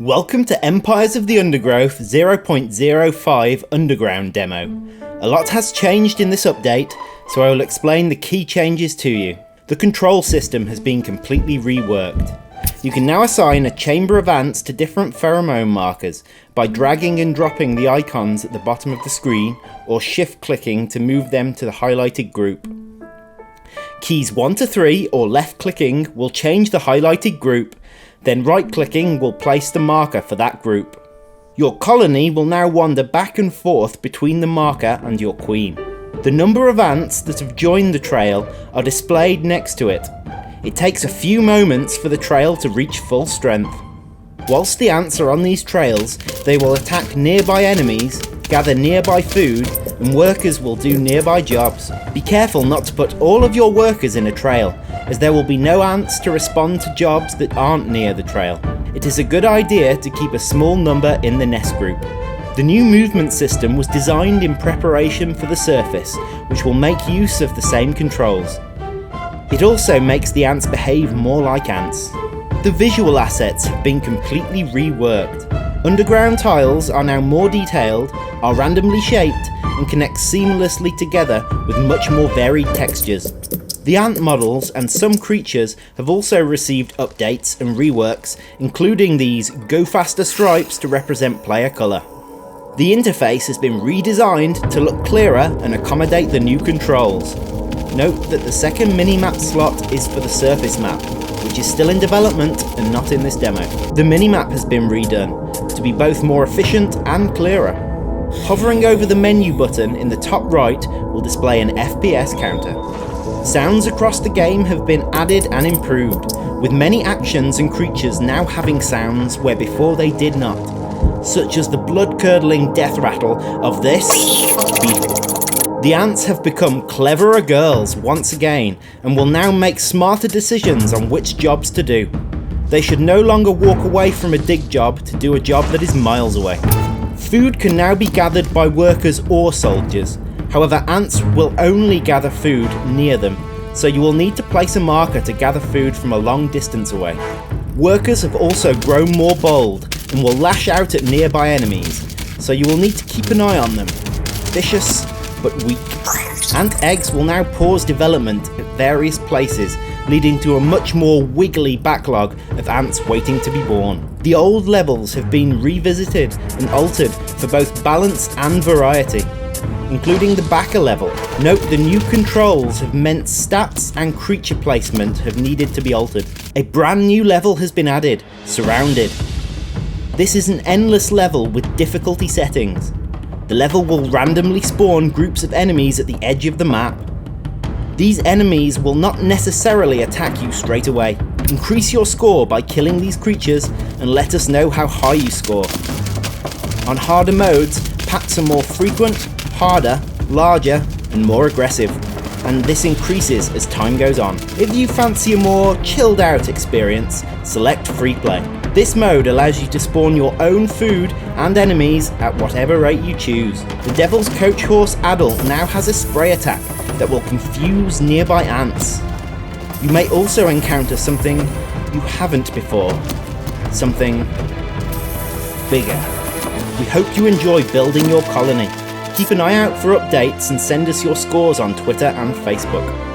Welcome to Empires of the Undergrowth 0.05 Underground demo. A lot has changed in this update, so I will explain the key changes to you. The control system has been completely reworked. You can now assign a chamber of ants to different pheromone markers by dragging and dropping the icons at the bottom of the screen or shift clicking to move them to the highlighted group. Keys 1 to 3 or left clicking will change the highlighted group, then right clicking will place the marker for that group. Your colony will now wander back and forth between the marker and your queen. The number of ants that have joined the trail are displayed next to it. It takes a few moments for the trail to reach full strength. Whilst the ants are on these trails, they will attack nearby enemies, gather nearby food, and workers will do nearby jobs. Be careful not to put all of your workers in a trail, as there will be no ants to respond to jobs that aren't near the trail. It is a good idea to keep a small number in the nest group. The new movement system was designed in preparation for the surface, which will make use of the same controls. It also makes the ants behave more like ants. The visual assets have been completely reworked. Underground tiles are now more detailed, are randomly shaped, and connect seamlessly together with much more varied textures. The ant models and some creatures have also received updates and reworks, including these Go Faster stripes to represent player colour. The interface has been redesigned to look clearer and accommodate the new controls. Note that the second minimap slot is for the surface map, which is still in development and not in this demo. The minimap has been redone to be both more efficient and clearer. Hovering over the menu button in the top right will display an FPS counter. Sounds across the game have been added and improved, with many actions and creatures now having sounds where before they did not, such as the blood-curdling death rattle of this beetle. The ants have become cleverer girls once again and will now make smarter decisions on which jobs to do. They should no longer walk away from a dig job to do a job that is miles away. Food can now be gathered by workers or soldiers. However, ants will only gather food near them, so you will need to place a marker to gather food from a long distance away. Workers have also grown more bold and will lash out at nearby enemies, so you will need to keep an eye on them. Vicious, but weak. Ant eggs will now pause development at various places, leading to a much more wiggly backlog of ants waiting to be born. The old levels have been revisited and altered for both balance and variety, including the backer level. Note the new controls have meant stats and creature placement have needed to be altered. A brand new level has been added, Surrounded. This is an endless level with difficulty settings. The level will randomly spawn groups of enemies at the edge of the map. These enemies will not necessarily attack you straight away. Increase your score by killing these creatures and let us know how high you score. On harder modes, packs are more frequent, harder, larger, and more aggressive, and this increases as time goes on. If you fancy a more chilled out experience, select Free Play. This mode allows you to spawn your own food and enemies at whatever rate you choose. The Devil's Coach Horse Adult now has a spray attack that will confuse nearby ants. You may also encounter something you haven't before. Something bigger. We hope you enjoy building your colony. Keep an eye out for updates and send us your scores on Twitter and Facebook.